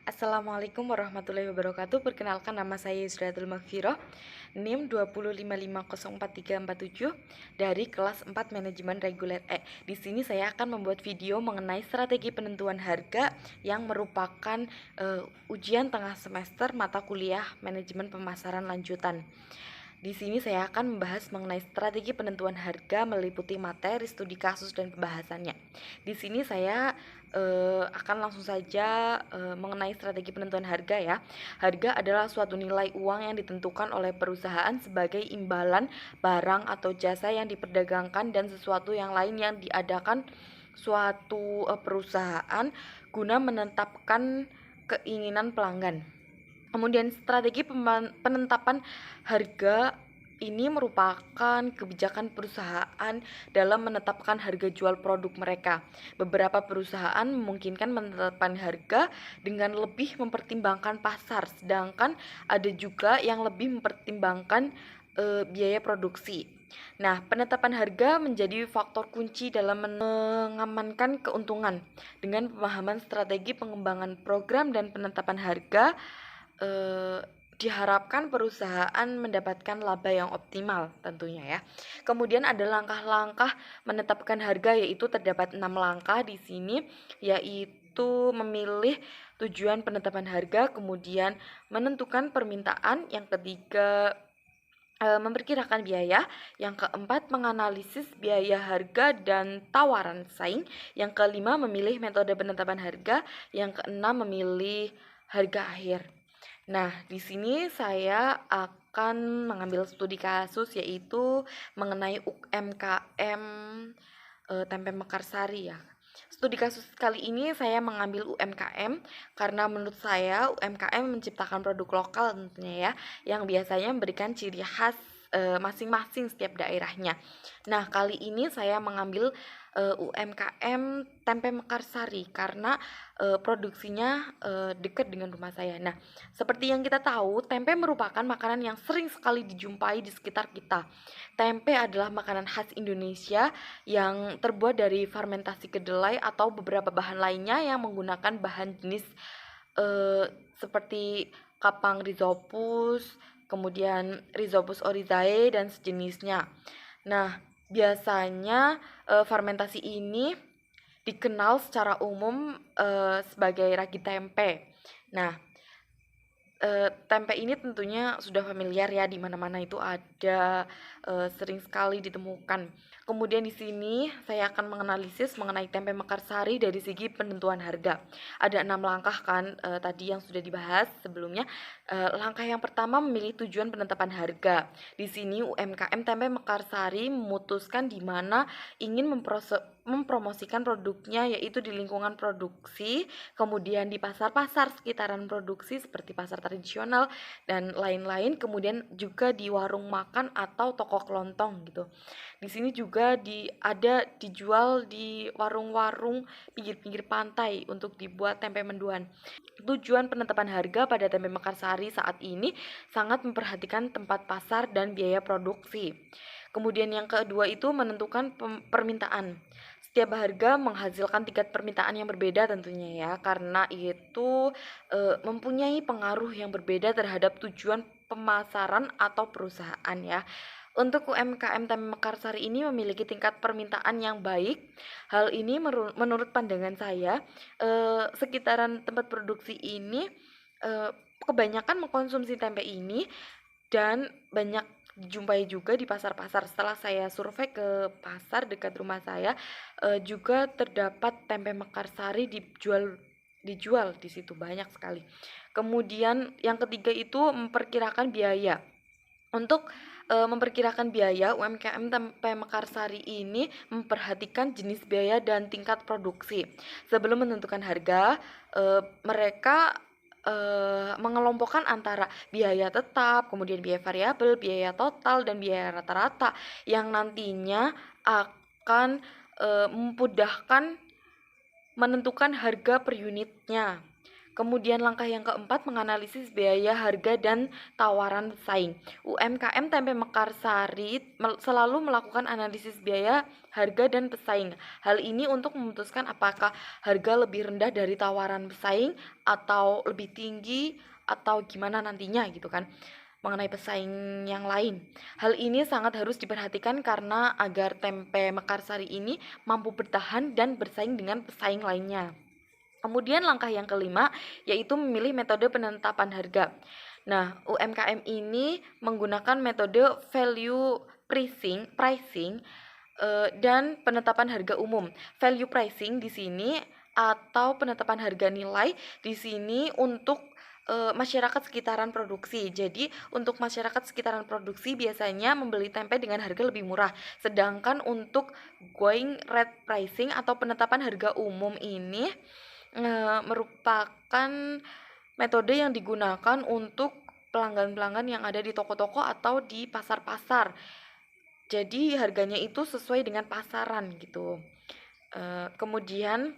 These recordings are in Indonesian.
Assalamualaikum warahmatullahi wabarakatuh. Perkenalkan, nama saya Yusratul Magfiroh, NIM 205504347 dari kelas 4 Manajemen Reguler E. Di sini saya akan membuat video mengenai strategi penentuan harga yang merupakan ujian tengah semester mata kuliah Manajemen Pemasaran Lanjutan. Di sini saya akan membahas mengenai strategi penentuan harga meliputi materi, studi kasus, dan pembahasannya. Di sini saya akan langsung saja mengenai strategi penentuan harga ya. Harga adalah suatu nilai uang yang ditentukan oleh perusahaan sebagai imbalan barang atau jasa yang diperdagangkan dan sesuatu yang lain yang diadakan suatu perusahaan guna menetapkan keinginan pelanggan. Kemudian strategi penetapan harga ini merupakan kebijakan perusahaan dalam menetapkan harga jual produk mereka. Beberapa perusahaan memungkinkan menetapkan harga dengan lebih mempertimbangkan pasar, sedangkan ada juga yang lebih mempertimbangkan biaya produksi. Nah, penetapan harga menjadi faktor kunci dalam mengamankan keuntungan. Dengan pemahaman strategi pengembangan program dan penetapan harga, diharapkan perusahaan mendapatkan laba yang optimal tentunya ya. Kemudian ada langkah-langkah menetapkan harga, yaitu terdapat 6 langkah di sini, yaitu memilih tujuan penetapan harga, kemudian menentukan permintaan, yang ketiga memperkirakan biaya, yang keempat menganalisis biaya harga dan tawaran saing, yang kelima memilih metode penetapan harga, yang keenam memilih harga akhir. Nah, di sini saya akan mengambil studi kasus, yaitu mengenai UMKM Tempe Mekarsari ya. Studi kasus kali ini saya mengambil UMKM karena menurut saya UMKM menciptakan produk lokal tentunya ya, yang biasanya memberikan ciri khas masing-masing setiap daerahnya. Nah, kali ini saya mengambil UMKM Tempe Mekarsari karena produksinya dekat dengan rumah saya. Nah, seperti yang kita tahu, tempe merupakan makanan yang sering sekali dijumpai di sekitar kita. Tempe adalah makanan khas Indonesia yang terbuat dari fermentasi kedelai atau beberapa bahan lainnya yang menggunakan bahan jenis seperti kapang rhizopus, kemudian Rhizopus oryzae dan sejenisnya. Nah, biasanya fermentasi ini dikenal secara umum sebagai ragi tempe. Nah, tempe ini tentunya sudah familiar ya, di mana-mana itu ada, sering sekali ditemukan. Kemudian di sini saya akan menganalisis mengenai tempe Mekarsari dari segi penentuan harga. Ada 6 langkah kan tadi yang sudah dibahas sebelumnya. Langkah yang pertama memilih tujuan penetapan harga. Di sini UMKM Tempe Mekarsari memutuskan di mana ingin mempromosikan produknya, yaitu di lingkungan produksi, kemudian di pasar-pasar sekitaran produksi seperti pasar tradisional dan lain-lain, kemudian juga di warung makan atau toko kelontong gitu. Di sini juga dijual di warung-warung pinggir-pinggir pantai untuk dibuat tempe mendoan. Tujuan penetapan harga pada tempe Mekarsari saat ini sangat memperhatikan tempat pasar dan biaya produksi. Kemudian yang kedua itu menentukan permintaan. Setiap harga menghasilkan tingkat permintaan yang berbeda tentunya ya, karena itu mempunyai pengaruh yang berbeda terhadap tujuan pemasaran atau perusahaan ya. Untuk UMKM Tempe Mekarsari ini memiliki tingkat permintaan yang baik. Hal ini menurut pandangan saya, sekitaran tempat produksi ini kebanyakan mengkonsumsi tempe ini dan banyak dijumpai juga di pasar-pasar. Setelah saya survei ke pasar dekat rumah saya, juga terdapat tempe Mekarsari dijual di situ banyak sekali. Kemudian yang ketiga itu memperkirakan biaya. Untuk memperkirakan biaya, UMKM Tempe Mekarsari ini memperhatikan jenis biaya dan tingkat produksi. Sebelum menentukan harga, mereka mengelompokkan antara biaya tetap, kemudian biaya variabel, biaya total, dan biaya rata-rata yang nantinya akan memudahkan menentukan harga per unitnya. Kemudian langkah yang keempat, menganalisis biaya, harga, dan tawaran pesaing. UMKM Tempe Mekarsari selalu melakukan analisis biaya, harga, dan pesaing. Hal ini untuk memutuskan apakah harga lebih rendah dari tawaran pesaing atau lebih tinggi atau gimana nantinya gitu kan, mengenai pesaing yang lain. Hal ini sangat harus diperhatikan karena agar tempe Mekarsari ini mampu bertahan dan bersaing dengan pesaing lainnya. Kemudian langkah yang kelima yaitu memilih metode penetapan harga. Nah, UMKM ini menggunakan metode value pricing dan penetapan harga umum. Value pricing di sini atau penetapan harga nilai di sini untuk masyarakat sekitaran produksi. Jadi untuk masyarakat sekitaran produksi biasanya membeli tempe dengan harga lebih murah. Sedangkan untuk going rate pricing atau penetapan harga umum ini merupakan metode yang digunakan untuk pelanggan-pelanggan yang ada di toko-toko atau di pasar-pasar. Jadi harganya itu sesuai dengan pasaran gitu. Kemudian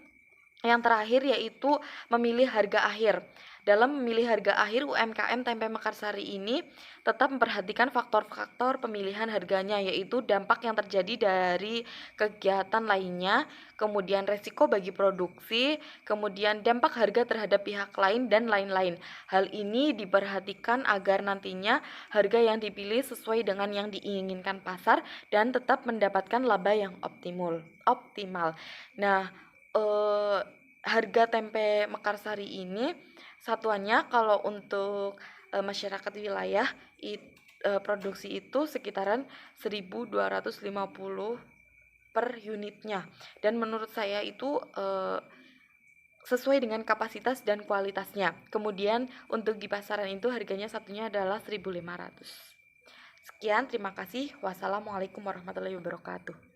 yang terakhir yaitu memilih harga akhir. Dalam memilih harga akhir, UMKM Tempe Mekarsari ini tetap memperhatikan faktor-faktor pemilihan harganya, yaitu dampak yang terjadi dari kegiatan lainnya, kemudian resiko bagi produksi, kemudian dampak harga terhadap pihak lain, dan lain-lain. Hal ini diperhatikan agar nantinya harga yang dipilih sesuai dengan yang diinginkan pasar dan tetap mendapatkan laba yang optimal. Nah, harga tempe Mekarsari ini satuannya kalau untuk masyarakat wilayah produksi itu sekitaran 1.250 per unitnya, dan menurut saya itu sesuai dengan kapasitas dan kualitasnya. Kemudian untuk di pasaran itu harganya satunya adalah 1.500. Sekian, terima kasih. Wassalamualaikum warahmatullahi wabarakatuh.